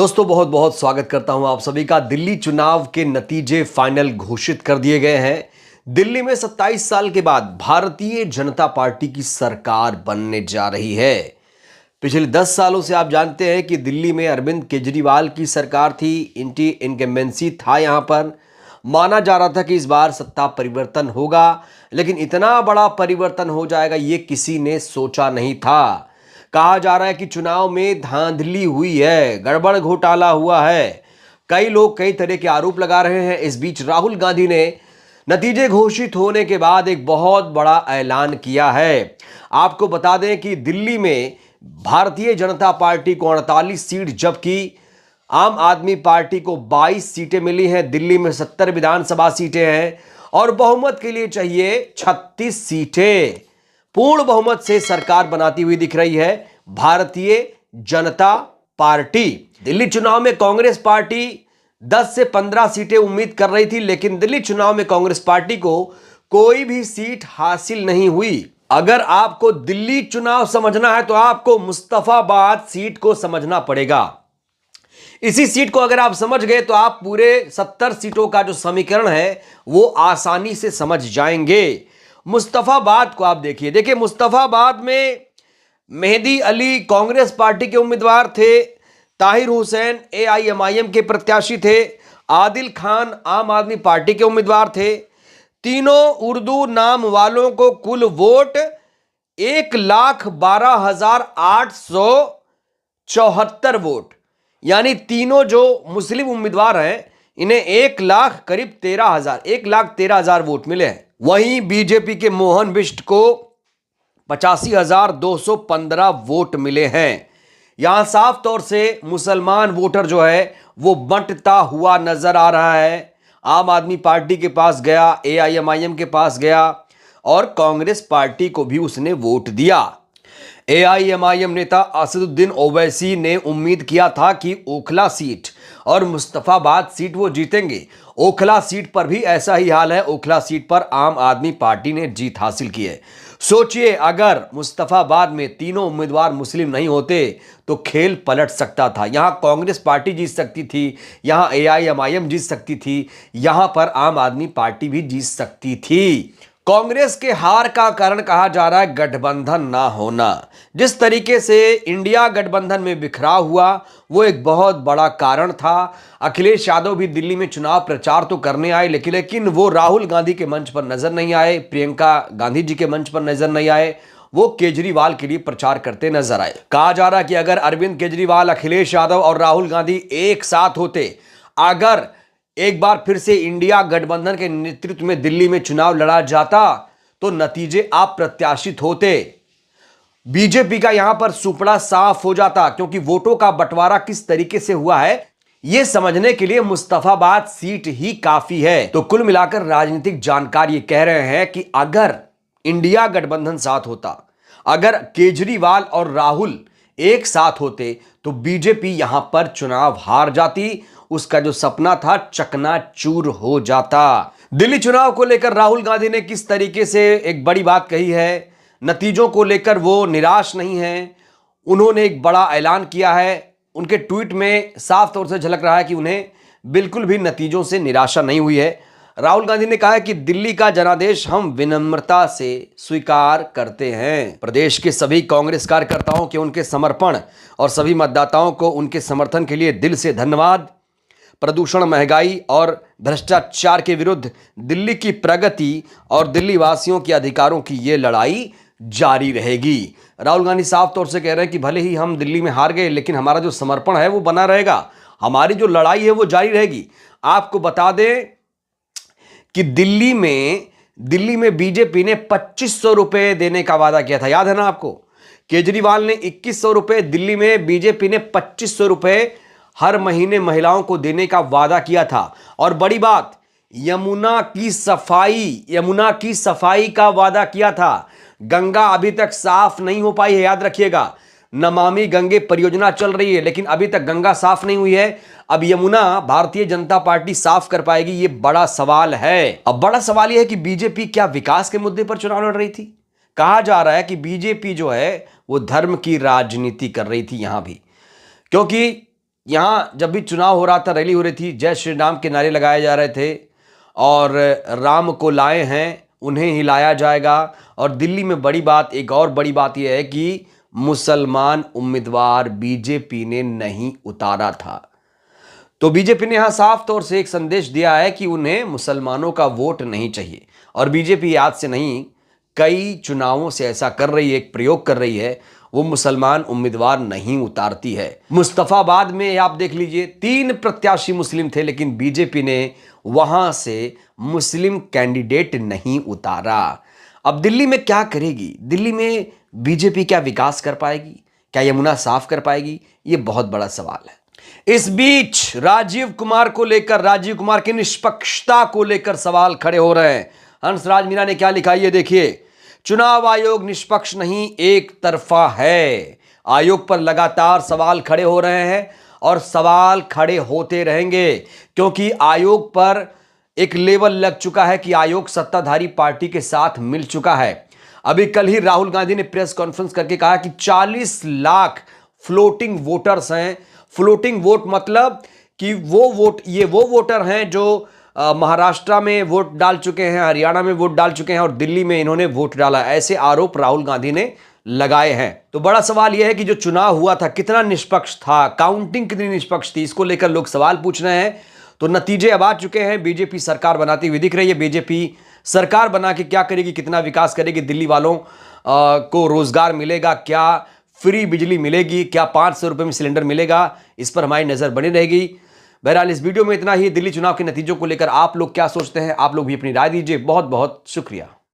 दोस्तों बहुत बहुत स्वागत करता हूं आप सभी का। दिल्ली चुनाव के नतीजे फाइनल घोषित कर दिए गए हैं। दिल्ली में 27 साल के बाद भारतीय जनता पार्टी की सरकार बनने जा रही है। पिछले 10 सालों से आप जानते हैं कि दिल्ली में अरविंद केजरीवाल की सरकार थी, एंटी इनकम्बेंसी था। यहां पर माना जा रहा था कि इस बार सत्ता परिवर्तन होगा, लेकिन इतना बड़ा परिवर्तन हो जाएगा ये किसी ने सोचा नहीं था। कहा जा रहा है कि चुनाव में धांधली हुई है, गड़बड़ घोटाला हुआ है। कई लोग कई तरह के आरोप लगा रहे हैं। इस बीच राहुल गांधी ने नतीजे घोषित होने के बाद एक बहुत बड़ा ऐलान किया है। आपको बता दें कि दिल्ली में भारतीय जनता पार्टी को 48 सीट, जबकि आम आदमी पार्टी को 22 सीटें मिली हैं। दिल्ली में 70 विधानसभा सीटें हैं और बहुमत के लिए चाहिए 36 सीटें। पूर्ण बहुमत से सरकार बनाती हुई दिख रही है भारतीय जनता पार्टी। दिल्ली चुनाव में कांग्रेस पार्टी 10 से 15 सीटें उम्मीद कर रही थी, लेकिन दिल्ली चुनाव में कांग्रेस पार्टी को कोई भी सीट हासिल नहीं हुई। अगर आपको दिल्ली चुनाव समझना है तो आपको मुस्तफाबाद सीट को समझना पड़ेगा। इसी सीट को अगर आप समझ गए तो आप पूरे 70 सीटों का जो समीकरण है वो आसानी से समझ जाएंगे। मुस्तफाबाद को आप देखिए मुस्तफाबाद में मेहदी अली कांग्रेस पार्टी के उम्मीदवार थे, ताहिर हुसैन एआईएमआईएम के प्रत्याशी थे, आदिल खान आम आदमी पार्टी के उम्मीदवार थे। तीनों उर्दू नाम वालों को कुल वोट 1,12,874 वोट, यानी तीनों जो मुस्लिम उम्मीदवार हैं इन्हें 1,13,000 वोट मिले हैं। वहीं बीजेपी के मोहन बिष्ट को 85,215 वोट मिले हैं। यहां साफ तौर से मुसलमान वोटर जो है वो बंटता हुआ नजर आ रहा है। आम आदमी पार्टी के पास गया, एआईएमआईएम के पास गया और कांग्रेस पार्टी को भी उसने वोट दिया। एआईएमआईएम नेता असदुद्दीन ओवैसी ने उम्मीद किया था कि ओखला सीट और मुस्तफाबाद सीट वो जीतेंगे। ओखला सीट पर भी ऐसा ही हाल है। ओखला सीट पर आम आदमी पार्टी ने जीत हासिल की है। सोचिए, अगर मुस्तफाबाद में तीनों उम्मीदवार मुस्लिम नहीं होते तो खेल पलट सकता था। यहां कांग्रेस पार्टी जीत सकती थी, यहां एआईएमआईएम जीत सकती थी, यहां पर आम आदमी पार्टी भी जीत सकती थी। कांग्रेस के हार का कारण कहा जा रहा है गठबंधन ना होना। जिस तरीके से इंडिया गठबंधन में बिखराव हुआ वो एक बहुत बड़ा कारण था। अखिलेश यादव भी दिल्ली में चुनाव प्रचार तो करने आए, लेकिन वो राहुल गांधी के मंच पर नजर नहीं आए, प्रियंका गांधी जी के मंच पर नजर नहीं आए। वो केजरीवाल के लिए प्रचार करते नजर आए। कहा जा रहा है कि अगर अरविंद केजरीवाल, अखिलेश यादव और राहुल गांधी एक साथ होते, अगर एक बार फिर से इंडिया गठबंधन के नेतृत्व में दिल्ली में चुनाव लड़ा जाता तो नतीजे अप्रत्याशित होते। बीजेपी का यहां पर सुपड़ा साफ हो जाता, क्योंकि वोटों का बंटवारा किस तरीके से हुआ है यह समझने के लिए मुस्तफाबाद सीट ही काफी है। तो कुल मिलाकर राजनीतिक जानकार ये कह रहे हैं कि अगर इंडिया गठबंधन साथ होता, अगर केजरीवाल और राहुल एक साथ होते तो बीजेपी यहां पर चुनाव हार जाती। उसका जो सपना था चकनाचूर हो जाता। दिल्ली चुनाव को लेकर राहुल गांधी ने किस तरीके से एक बड़ी बात कही है। नतीजों को लेकर वो निराश नहीं है। उन्होंने एक बड़ा ऐलान किया है। उनके ट्वीट में साफ तौर से झलक रहा है कि उन्हें बिल्कुल भी नतीजों से निराशा नहीं हुई है। राहुल गांधी ने कहा है कि दिल्ली का जनादेश हम विनम्रता से स्वीकार करते हैं। प्रदेश के सभी कांग्रेस कार्यकर्ताओं के उनके समर्पण और सभी मतदाताओं को उनके समर्थन के लिए दिल से धन्यवाद। प्रदूषण, महंगाई और भ्रष्टाचार के विरुद्ध दिल्ली की प्रगति और दिल्ली वासियों के अधिकारों की ये लड़ाई जारी रहेगी। राहुल गांधी साफ तौर से कह रहे हैं कि भले ही हम दिल्ली में हार गए, लेकिन हमारा जो समर्पण है वो बना रहेगा, हमारी जो लड़ाई है वो जारी रहेगी। आपको बता दें कि दिल्ली में बीजेपी ने 2500 रुपए देने का वादा किया था, याद है ना आपको। केजरीवाल ने 2100 रुपए, दिल्ली में बीजेपी ने 2500 रुपए हर महीने महिलाओं को देने का वादा किया था। और बड़ी बात, यमुना की सफाई का वादा किया था। गंगा अभी तक साफ नहीं हो पाई है, याद रखिएगा। नमामि गंगे परियोजना चल रही है, लेकिन अभी तक गंगा साफ नहीं हुई है। अब यमुना भारतीय जनता पार्टी साफ कर पाएगी, ये बड़ा सवाल है। अब बड़ा सवाल यह है कि बीजेपी क्या विकास के मुद्दे पर चुनाव लड़ रही थी। कहा जा रहा है कि बीजेपी जो है वो धर्म की राजनीति कर रही थी यहां भी, क्योंकि यहाँ जब भी चुनाव हो रहा था, रैली हो रही थी, जय श्री राम के नारे लगाए जा रहे थे और राम को लाए हैं, उन्हें ही लाया जाएगा। और दिल्ली में बड़ी बात, एक और बड़ी बात यह है कि मुसलमान उम्मीदवार बीजेपी ने नहीं उतारा था। तो बीजेपी ने यहां साफ तौर से एक संदेश दिया है कि उन्हें मुसलमानों का वोट नहीं चाहिए। और बीजेपी आज से नहीं, कई चुनावों से ऐसा कर रही है, एक प्रयोग कर रही है, वो मुसलमान उम्मीदवार नहीं उतारती है। मुस्तफाबाद में आप देख लीजिए, 3 प्रत्याशी मुस्लिम थे, लेकिन बीजेपी ने वहां से मुस्लिम कैंडिडेट नहीं उतारा। अब दिल्ली में क्या करेगी? दिल्ली में बीजेपी क्या विकास कर पाएगी? क्या यमुना साफ कर पाएगी? ये बहुत बड़ा सवाल है। इस बीच राजीव कुमार को लेकर, राजीव कुमार की निष्पक्षता को लेकर सवाल खड़े हो रहे हैं। हंसराज मीणा ने क्या लिखा, ये देखिए, चुनाव आयोग निष्पक्ष नहीं, एक तरफा है। आयोग पर लगातार सवाल खड़े हो रहे हैं और सवाल खड़े होते रहेंगे, क्योंकि आयोग पर एक लेबल लग चुका है कि आयोग सत्ताधारी पार्टी के साथ मिल चुका है। अभी कल ही राहुल गांधी ने प्रेस कॉन्फ्रेंस करके कहा कि 40 लाख फ्लोटिंग वोटर्स हैं। फ्लोटिंग वोट मतलब कि ये वो वोटर हैं जो महाराष्ट्र में वोट डाल चुके हैं, हरियाणा में वोट डाल चुके हैं और दिल्ली में इन्होंने वोट डाला। ऐसे आरोप राहुल गांधी ने लगाए हैं। तो बड़ा सवाल यह है कि जो चुनाव हुआ था कितना निष्पक्ष था, काउंटिंग कितनी निष्पक्ष थी, इसको लेकर लोग सवाल पूछ रहे हैं। तो नतीजे अब आ चुके हैं। बीजेपी सरकार बनाती हुई दिख रही है। बीजेपी सरकार बना के क्या करेगी, कितना विकास करेगी, दिल्ली वालों को रोजगार मिलेगा, क्या फ्री बिजली मिलेगी, क्या 500 रुपये में सिलेंडर मिलेगा, इस पर हमारी नजर बनी रहेगी। बहरहाल इस वीडियो में इतना ही। दिल्ली चुनाव के नतीजों को लेकर आप लोग क्या सोचते हैं, आप लोग भी अपनी राय दीजिए। बहुत बहुत शुक्रिया।